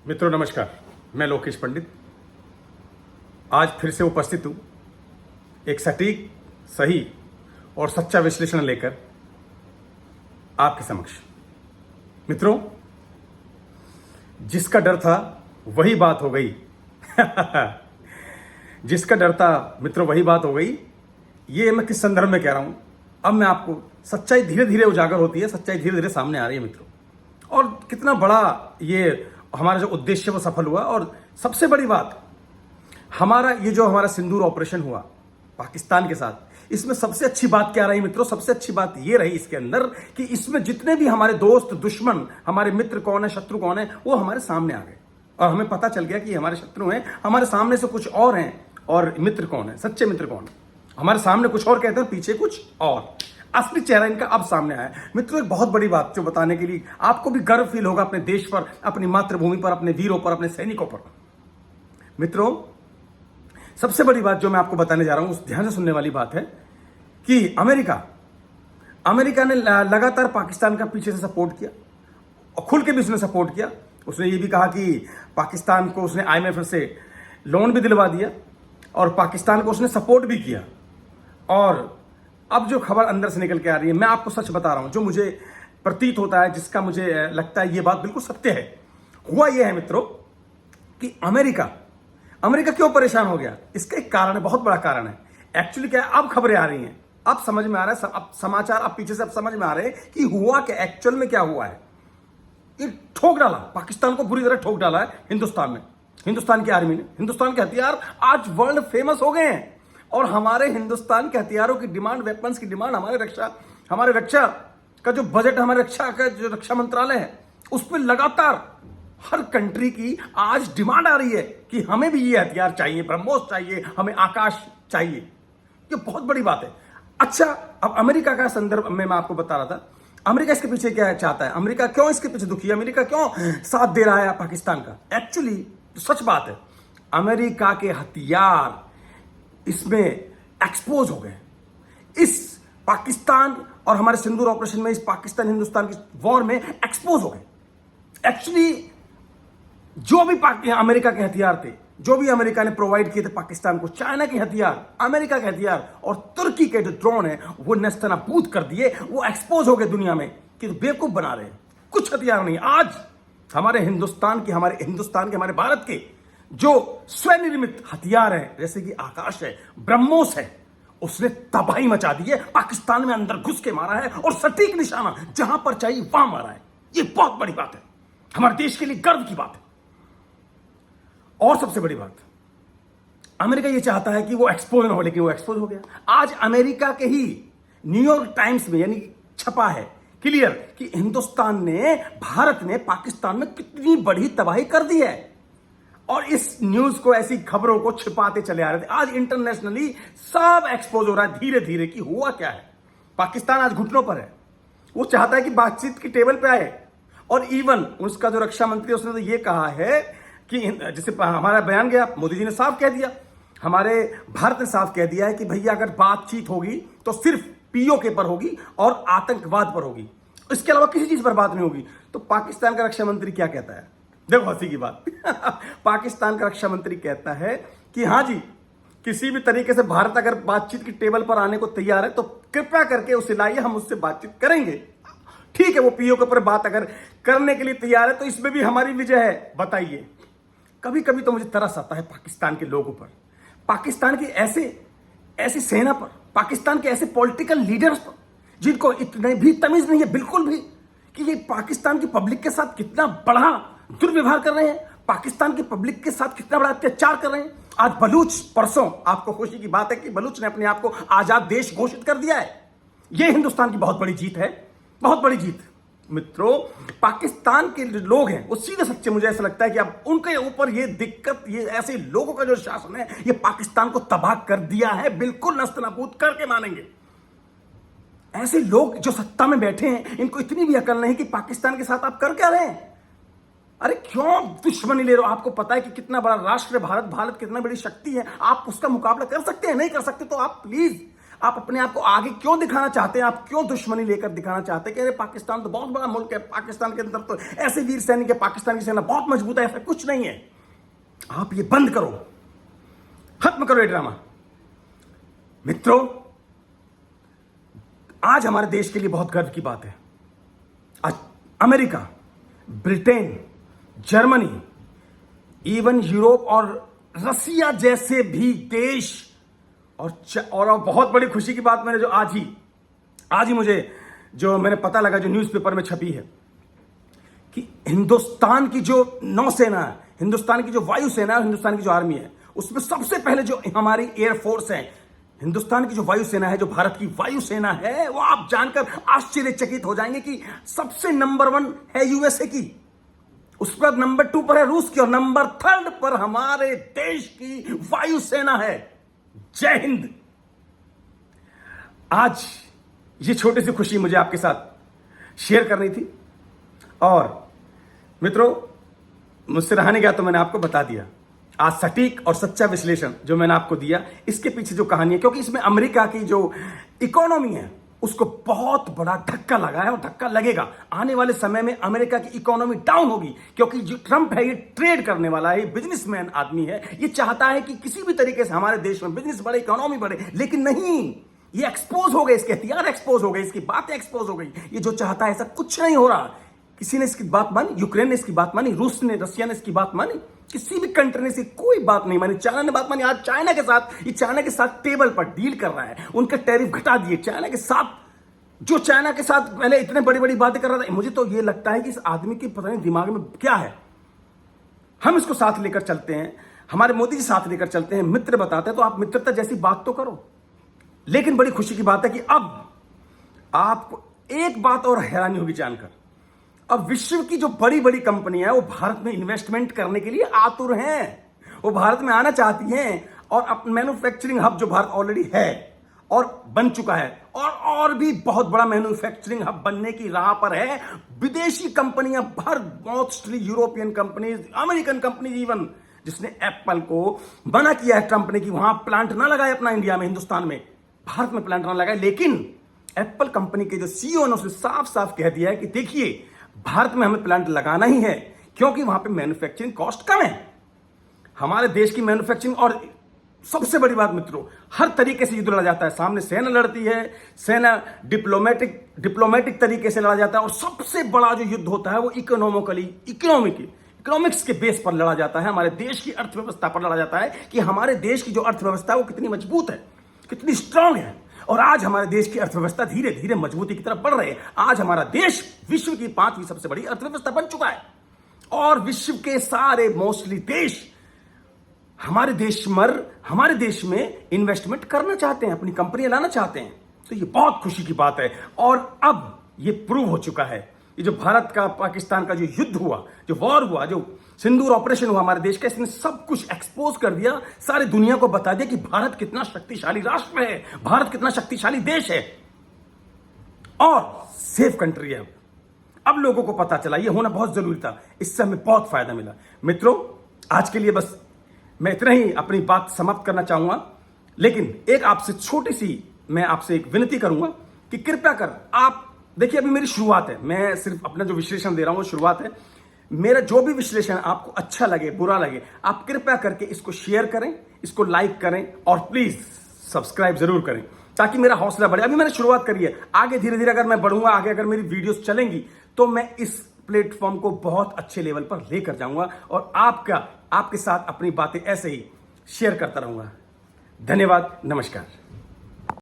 मित्रों नमस्कार, मैं लोकेश पंडित आज फिर से उपस्थित हूँ एक सटीक, सही और सच्चा विश्लेषण लेकर आपके समक्ष। मित्रों, जिसका डर था वही बात हो गई। जिसका डर था मित्रों वही बात हो गई। ये मैं किस संदर्भ में कह रहा हूँ? अब मैं आपको सच्चाई धीरे धीरे उजागर होती है, सच्चाई धीरे धीरे सामने आ रही है मित्रों, और कितना बड़ा ये हमारा जो उद्देश्य वो सफल हुआ। और सबसे बड़ी बात, हमारा ये जो हमारा सिंदूर ऑपरेशन हुआ पाकिस्तान के साथ, इसमें सबसे अच्छी बात क्या रही मित्रों? सबसे अच्छी बात ये रही इसके अंदर कि इसमें जितने भी हमारे दोस्त, दुश्मन, हमारे मित्र कौन है, शत्रु कौन है, वो हमारे सामने आ गए और हमें पता चल गया कि हमारे शत्रु हैं, हमारे सामने से कुछ और हैं, और मित्र कौन है, सच्चे मित्र कौन है। हमारे सामने कुछ और कहते हैं, पीछे कुछ और। असली चेहरा इनका अब सामने आया है मित्रों। एक बहुत बड़ी बात जो बताने के लिए आपको भी गर्व फील होगा अपने देश पर, अपनी मातृभूमि पर, अपने वीरों पर, अपने सैनिकों पर। मित्रों, सबसे बड़ी बात जो मैं आपको बताने जा रहा हूं, उस ध्यान से सुनने वाली बात है कि अमेरिका ने लगातार पाकिस्तान का पीछे से सपोर्ट किया और खुल के भी उसने सपोर्ट किया। उसने ये भी कहा कि पाकिस्तान को उसने IMF से लोन भी दिलवा दिया और पाकिस्तान को उसने सपोर्ट भी किया। और अब जो खबर अंदर से निकल के आ रही है, मैं आपको सच बता रहा हूं, जो मुझे प्रतीत होता है, जिसका मुझे लगता है ये बात बिल्कुल सत्य है। हुआ यह है मित्रों कि अमेरिका क्यों परेशान हो गया? इसका एक कारण है, बहुत बड़ा कारण है। एक्चुअली क्या है, अब खबरें आ रही हैं, अब समझ में आ रहा है, अब समाचार अब पीछे से अब समझ में आ रहे हैं कि हुआ क्या, एक्चुअल में क्या हुआ है। ये ठोक डाला, पाकिस्तान को बुरी तरह ठोक डाला है हिंदुस्तान ने, हिंदुस्तान की आर्मी ने। हिंदुस्तान के हथियार आज वर्ल्ड फेमस हो गए हैं और हमारे हिंदुस्तान के हथियारों की डिमांड, वेपन्स की डिमांड, हमारे रक्षा का जो बजट, हमारे रक्षा का जो रक्षा मंत्रालय है, उस पर लगातार हर कंट्री की आज डिमांड आ रही है कि हमें भी ये हथियार चाहिए, ब्रह्मोस चाहिए, हमें आकाश चाहिए। ये बहुत बड़ी बात है। अच्छा, अब अमेरिका का संदर्भ में मैं आपको बता रहा था, अमेरिका इसके पीछे क्या चाहता है, अमेरिका क्यों इसके पीछे दुखी है, अमेरिका क्यों साथ दे रहा है पाकिस्तान का? एक्चुअली सच बात है, अमेरिका के हथियार इसमें एक्सपोज हो गए। इस पाकिस्तान और हमारे सिंदूर ऑपरेशन में, इस पाकिस्तान हिंदुस्तान की वॉर में एक्सपोज हो गए। एक्चुअली जो भी अमेरिका के हथियार थे, जो भी अमेरिका ने प्रोवाइड किए थे पाकिस्तान को, चाइना के हथियार, अमेरिका के हथियार और तुर्की के जो ड्रोन है, वो नेस्तनाबूद कर दिए, वो एक्सपोज हो गए दुनिया में कि बेवकूफ बना रहे हैं। कुछ हथियार नहीं। आज हमारे हिंदुस्तान के, हमारे भारत के जो स्वनिर्मित हथियार है, जैसे कि आकाश है, ब्रह्मोस है, उसने तबाही मचा दी है। पाकिस्तान में अंदर घुस के मारा है और सटीक निशाना जहां पर चाहिए वहां मारा है। ये बहुत बड़ी बात है, हमारे देश के लिए गर्व की बात है। और सबसे बड़ी बात, अमेरिका ये चाहता है कि वो एक्सपोज ना हो, लेकिन वो एक्सपोज हो गया। आज अमेरिका के ही न्यूयॉर्क टाइम्स में यानी छपा है क्लियर कि हिंदुस्तान ने, भारत ने पाकिस्तान में कितनी बड़ी तबाही कर दी है। और इस न्यूज को, ऐसी खबरों को छिपाते चले आ रहे थे। आज इंटरनेशनली सब एक्सपोज हो रहा है धीरे धीरे कि हुआ क्या है। पाकिस्तान आज घुटनों पर है, वो चाहता है कि बातचीत की टेबल पे आए। और इवन उसका जो रक्षा मंत्री, उसने तो ये कहा है कि जैसे हमारा बयान गया, मोदी जी ने साफ कह दिया, हमारे भारत ने साफ कह दिया है कि भैया अगर बातचीत होगी तो सिर्फ POK पर होगी और आतंकवाद पर होगी, इसके अलावा किसी चीज पर बात नहीं होगी। तो पाकिस्तान का रक्षा मंत्री क्या कहता है? देखो हंसी की बात। पाकिस्तान का रक्षा मंत्री कहता है कि हाँ जी, किसी भी तरीके से भारत अगर बातचीत की टेबल पर आने को तैयार है तो कृपया करके उसे लाइए, हम उससे बातचीत करेंगे। ठीक है, वो POK पर बात अगर करने के लिए तैयार है तो इसमें भी हमारी विजय है। बताइए, कभी कभी तो मुझे तरस आता है पाकिस्तान के लोगों पर, पाकिस्तान की ऐसी सेना पर, पाकिस्तान के ऐसे पॉलिटिकल लीडर्स पर जिनको इतने भी तमीज नहीं है बिल्कुल भी कि ये पाकिस्तान की पब्लिक के साथ कितना बड़ा दुर्व्यवहार कर रहे हैं, पाकिस्तान की पब्लिक के साथ कितना बड़ा अत्याचार कर रहे हैं। आज बलूच, परसों आपको खुशी की बात है कि बलूच ने अपने आप को आजाद देश घोषित कर दिया है। यह हिंदुस्तान की बहुत बड़ी जीत है, बहुत बड़ी जीत। मित्रों, पाकिस्तान के लोग हैं वो सीधे सच्चे, मुझे ऐसा लगता है कि अब उनके ऊपर ये दिक्कत, ये ऐसे लोगों का जो शासन है, ये पाकिस्तान को तबाह कर दिया है, बिल्कुल नस्तनाबूद करके मानेंगे। ऐसे लोग जो सत्ता में बैठे हैं, इनको इतनी भी अकल नहीं कि पाकिस्तान के साथ आप कर क्या रहे हैं। अरे क्यों दुश्मनी ले रहे हो? आपको पता है कि कितना बड़ा राष्ट्र है भारत, भारत कितना बड़ी शक्ति है, आप उसका मुकाबला कर सकते हैं? नहीं कर सकते तो आप प्लीज आप अपने आप को आगे क्यों दिखाना चाहते हैं? आप क्यों दुश्मनी लेकर दिखाना चाहते हैं कि अरे पाकिस्तान तो बहुत बड़ा मुल्क है, पाकिस्तान के अंदर तो ऐसे वीर सैनिक है, पाकिस्तान की सेना बहुत मजबूत है? ऐसा कुछ नहीं है। आप ये बंद करो, खत्म करो ये ड्रामा। मित्रों, आज हमारे देश के लिए बहुत गर्व की बात है। आज America, Britain, Germany, even Europe और रसिया जैसे भी देश और बहुत बड़ी खुशी की बात मैंने जो आज ही मुझे जो मैंने पता लगा, जो न्यूज़पेपर में छपी है कि हिंदुस्तान की जो नौसेना है, हिंदुस्तान की जो वायुसेना है, हिंदुस्तान की जो आर्मी है, उसमें सबसे पहले जो हमारी एयरफोर्स है, हिंदुस्तान की जो वायुसेना है, जो भारत की वायुसेना है, वो आप जानकर आश्चर्यचकित हो जाएंगे कि सबसे नंबर 1 है यूएसए की, उस पर नंबर 2 पर है रूस की और नंबर 3 पर हमारे देश की वायुसेना है। जय हिंद। आज ये छोटी सी खुशी मुझे आपके साथ शेयर करनी थी और मित्रों, मुझसे रहा नहीं गया तो मैंने आपको बता दिया। आज सटीक और सच्चा विश्लेषण जो मैंने आपको दिया, इसके पीछे जो कहानी है, क्योंकि इसमें अमेरिका की जो इकोनॉमी है उसको बहुत बड़ा धक्का लगा है और धक्का लगेगा। आने वाले समय में अमेरिका की इकोनॉमी डाउन होगी, क्योंकि जो ट्रंप है ये ट्रेड करने वाला है, ये बिजनेसमैन आदमी है, ये चाहता है कि किसी भी तरीके से हमारे देश में बिजनेस बढ़े, इकोनॉमी बढ़े, लेकिन नहीं, ये एक्सपोज हो गए, इसके हथियार एक्सपोज हो गए, इसकी बातें एक्सपोज हो गई। ये जो चाहता है ऐसा कुछ नहीं हो रहा। किसी ने इसकी बात मानी? यूक्रेन ने इसकी बात मानी, रूस ने, रसिया ने इसकी बात मानी? किसी भी कंट्री ने इसकी कोई बात नहीं मानी। चाइना ने बात मानी। आज चाइना के साथ टेबल पर डील कर रहा है, उनके टैरिफ घटा दिए चाइना के साथ। जो चाइना के साथ पहले इतने बड़ी बड़ी बातें कर रहा था, मुझे तो ये लगता है कि इस आदमी के पता नहीं दिमाग में क्या है। हम इसको साथ लेकर चलते हैं, हमारे मोदी जी साथ लेकर चलते हैं, मित्र बताते हैं, तो आप मित्रता जैसी बात तो करो। लेकिन बड़ी खुशी की बात है कि अब आपको एक बात और हैरानी होगी जानकर, अब विश्व की जो बड़ी बड़ी कंपनियां हैं वो भारत में इन्वेस्टमेंट करने के लिए आतुर हैं। वो भारत में आना चाहती हैं और अपना मैन्युफैक्चरिंग हब जो भारत ऑलरेडी है और बन चुका है, और भी बहुत बड़ा मैन्युफैक्चरिंग हब बनने की राह पर है। विदेशी कंपनियां भर, mostly European companies, American companies, even जिसने एप्पल को मना किया है ट्रंप ने कि वहां प्लांट ना लगाए अपना, इंडिया में, हिंदुस्तान में, भारत में प्लांट ना लगाए। लेकिन एप्पल कंपनी के जो सीईओ ने उसने साफ साफ कह दिया है कि देखिए, भारत में हमें प्लांट लगाना ही है क्योंकि वहां पे मैन्युफैक्चरिंग कॉस्ट कम है। हमारे देश की मैन्युफैक्चरिंग, और सबसे बड़ी बात मित्रों, हर तरीके से युद्ध लड़ा जाता है। सामने सेना लड़ती है, सेना डिप्लोमेटिक तरीके से लड़ा जाता है, और सबसे बड़ा जो युद्ध होता है वो इकोनॉमिक्स के बेस पर लड़ा जाता है। हमारे देश की अर्थव्यवस्था पर लड़ा जाता है कि हमारे देश की जो अर्थव्यवस्था है वो कितनी मजबूत है, कितनी स्ट्रांग है। और आज हमारे देश की अर्थव्यवस्था धीरे धीरे मजबूती की तरफ बढ़ रही है। आज हमारा देश विश्व की 5वीं सबसे बड़ी अर्थव्यवस्था बन चुका है और विश्व के सारे मोस्टली देश हमारे देश में इन्वेस्टमेंट करना चाहते हैं, अपनी कंपनियां लाना चाहते हैं। तो ये बहुत खुशी की बात है। और अब ये प्रूव हो चुका है, ये जो भारत का पाकिस्तान का जो युद्ध हुआ, जो वॉर हुआ, जो सिंदूर ऑपरेशन हुआ हमारे देश का, इसने सब कुछ एक्सपोज कर दिया, सारी दुनिया को बता दिया कि भारत कितना शक्तिशाली राष्ट्र है, भारत कितना शक्तिशाली देश है और सेफ कंट्री है। अब लोगों को पता चला, ये होना बहुत जरूरी था, इससे हमें बहुत फायदा मिला। मित्रों, आज के लिए बस मैं इतना ही अपनी बात समाप्त करना चाहूंगा, लेकिन एक आपसे छोटी सी मैं आपसे एक विनती करूंगा कि कृपया कर आप देखिए, अभी मेरी शुरुआत है, मैं सिर्फ अपना जो विश्लेषण दे रहा हूं वो शुरुआत है। मेरा जो भी विश्लेषण आपको अच्छा लगे, बुरा लगे, आप कृपया करके इसको शेयर करें, इसको लाइक करें और प्लीज सब्सक्राइब जरूर करें ताकि मेरा हौसला बढ़े। अभी मैंने शुरुआत करी है, आगे धीरे धीरे अगर मैं बढ़ूंगा, आगे अगर मेरी वीडियोस चलेंगी तो मैं इस प्लेटफॉर्म को बहुत अच्छे लेवल पर लेकर जाऊंगा और आपके साथ अपनी बातें ऐसे ही शेयर करता रहूंगा। धन्यवाद, नमस्कार।